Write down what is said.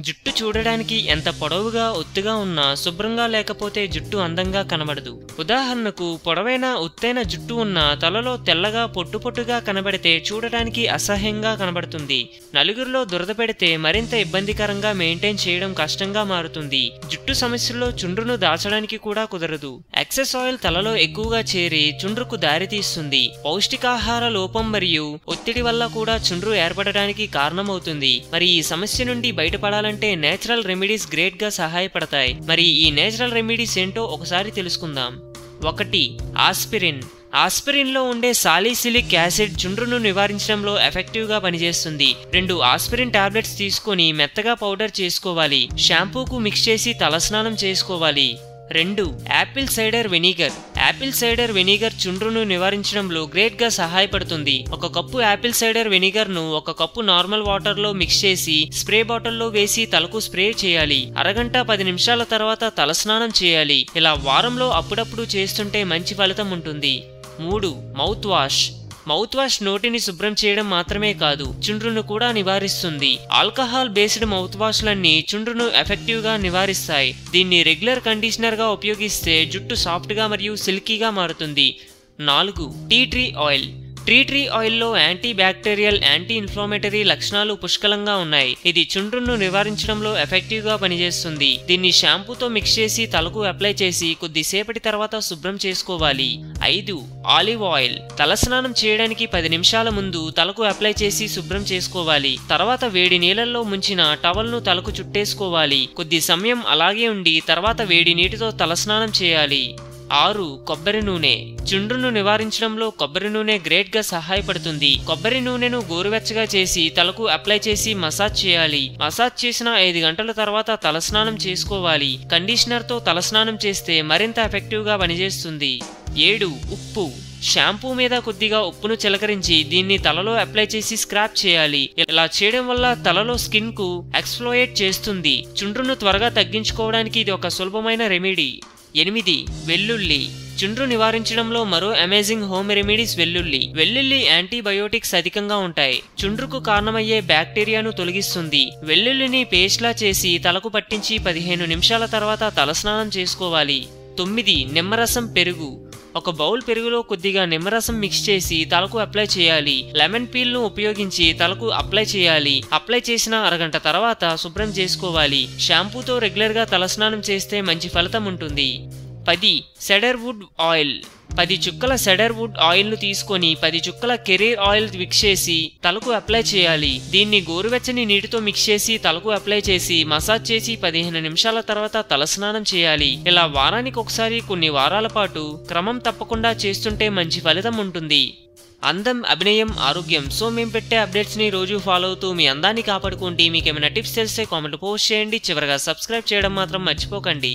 జుట్టు చూడడానికి ఎంత పొడవుగా ఒత్తుగా ఉన్నా శుభ్రంగా లేకపోతే జుట్టు అందంగా కనబడదు. ఉదాహరణకు పొడవైన ఒత్తైన జుట్టు ఉన్న తలలో తెల్లగా పొట్టుగా కనబడితే చూడటానికి అసహ్యంగా కనబడుతుంది. నలుగురిలో దురద పెడితే మరింత ఇబ్బందికరంగా మెయింటైన్ చేయడం కష్టంగా మారుతుంది. జుట్టు సమస్యల్లో చుండ్రును దాచడానికి కూడా కుదరదు. ఎక్సెస్ ఆయిల్ తలలో ఎక్కువగా చేరి చుండ్రుకు దారితీస్తుంది. పౌష్టికాహార లోపం మరియు ఒత్తిడి వల్ల కూడా చుండ్రు ఏర్పడడానికి కారణమవుతుంది. మరి ఈ సమస్య నుండి బయటపడాలంటే నేచురల్ రెమెడీస్ గ్రేట్ గా సహాయపడతాయి. మరి ఈ నేచురల్ రెమెడీస్ ఏంటో ఒకసారి తెలుసుకుందాం. 1. ఆస్పిరిన్. ఆస్పిరిన్ లో ఉండే సాలిసిలిక్ యాసిడ్ చుండ్రును నివారించడంలో ఎఫెక్టివ్ గా పనిచేస్తుంది. 2 ఆస్పిరిన్ టాబ్లెట్స్ తీసుకొని మెత్తగా పౌడర్ చేసుకోవాలి. షాంపూకు మిక్స్ చేసి తలస్నానం చేసుకోవాలి. 2. Apple cider vinegar. Apple cider vinegar చుండ్రును నివారించడంలో గ్రేట్ గా సహాయపడుతుంది. 1 కప్పు యాపిల్ సైడర్ వెనిగర్ ను 1 కప్పు నార్మల్ వాటర్ లో మిక్స్ చేసి స్ప్రే బాటిల్లో వేసి తలకు స్ప్రే చేయాలి. అరగంట 10 నిమిషాల తర్వాత తలస్నానం చేయాలి. ఇలా వారంలో అప్పుడప్పుడు చేస్తుంటే మంచి ఫలితం ఉంటుంది. 3. Mouth wash. మౌత్ వాష్ నోటిని శుభ్రం చేయడం మాత్రమే కాదు, చుండ్రును కూడా నివారిస్తుంది. ఆల్కహాల్ బేస్డ్ మౌత్ వాష్లన్నీ చుండ్రును ఎఫెక్టివ్ గా నివారిస్తాయి. దీన్ని రెగ్యులర్ కండిషనర్ గా ఉపయోగిస్తే జుట్టు సాఫ్ట్ గా మరియు సిల్కీగా మారుతుంది. 4. Tea tree oil. Tea tree ఆయిల్లో యాంటీ బ్యాక్టీరియల్, యాంటీ ఇన్ఫ్లమేటరీ లక్షణాలు పుష్కలంగా ఉన్నాయి. ఇది చుండ్రును నివారించడంలో ఎఫెక్టివ్ గా పనిచేస్తుంది. దీన్ని షాంపూతో మిక్స్ చేసి తలకు అప్లై చేసి కొద్దిసేపటి తర్వాత శుభ్రం చేసుకోవాలి. 5. Olive oil. తలస్నానం చేయడానికి 10 నిమిషాల ముందు తలకు అప్లై చేసి శుభ్రం చేసుకోవాలి. తర్వాత వేడి నీళ్ళల్లో ముంచిన టవల్ ను తలకు చుట్టేసుకోవాలి. కొద్ది సమయం అలాగే ఉండి తర్వాత వేడి నీటితో తలస్నానం చేయాలి. 6. కొబ్బరి నూనె. చుండ్రును నివారించడంలో కొబ్బరి నూనె గ్రేట్ గా సహాయపడుతుంది. కొబ్బరి నూనెను గోరువెచ్చగా చేసి తలకు అప్లై చేసి మసాజ్ చేయాలి. మసాజ్ చేసిన 5 గంటల తర్వాత తలస్నానం చేసుకోవాలి. కండిషనర్ తో తలస్నానం చేస్తే మరింత ఎఫెక్టివ్ గా పనిచేస్తుంది. 7. ఉప్పు. షాంపూ మీద కొద్దిగా ఉప్పును చిలకరించి దీన్ని తలలో అప్లై చేసి స్క్రాప్ చేయాలి. ఇలా చేయడం వల్ల తలలో స్కిన్ కు ఎక్స్ఫ్లోయేట్ చేస్తుంది. చుండ్రును త్వరగా తగ్గించుకోవడానికి ఇది ఒక సులభమైన రెమెడీ. 8. వెల్లుల్లి. చుండ్రు నివారించడంలో మరో అమేజింగ్ హోమ్ రెమెడీస్ వెల్లుల్లి. వెల్లుల్లి యాంటీబయోటిక్స్ అధికంగా ఉంటాయి. చుండ్రుకు కారణమయ్యే బ్యాక్టీరియాను తొలగిస్తుంది. వెల్లుల్లిని పేస్ట్ లా చేసి తలకు పట్టించి 15 నిమిషాల తర్వాత తలస్నానం చేసుకోవాలి. 9. నిమ్మరసం పెరుగు. 1 బౌల్ పెరుగులో కొద్దిగా నిమ్మరసం మిక్స్ చేసి తలకు అప్లై చేయాలి. లెమన్ పీల్ ను ఉపయోగించి తలకు అప్లై చేయాలి. అప్లై చేసిన అరగంట తర్వాత శుభ్రం చేసుకోవాలి. షాంపూతో రెగ్యులర్ గా తలస్నానం చేస్తే మంచి ఫలితం ఉంటుంది. 10. సెడర్ వుడ్ ఆయిల్. 10 చుక్కల సెడర్ వుడ్ ఆయిల్ ను తీసుకొని 10 చుక్కల కెరీర్ ఆయిల్ మిక్స్ చేసి తలకు అప్లై చేయాలి. దీన్ని గోరువెచ్చని నీటితో మిక్స్ చేసి తలకు అప్లై చేసి మసాజ్ చేసి 15 నిమిషాల తర్వాత తలస్నానం చేయాలి. ఇలా వారానికి ఒకసారి కొన్ని వారాల పాటు క్రమం తప్పకుండా చేస్తుంటే మంచి ఫలితం ఉంటుంది. అందం, అభినయం, ఆరోగ్యం. సో మేము పెట్టే అప్డేట్స్ ని రోజు ఫాలో అవుతూ మీ అందాన్ని కాపాడుకోండి. మీకు ఏమైనా టిప్స్ తెలిస్తే కామెంట్ పోస్ట్ చేయండి. చివరగా సబ్స్క్రైబ్ చేయడం మాత్రం మర్చిపోకండి.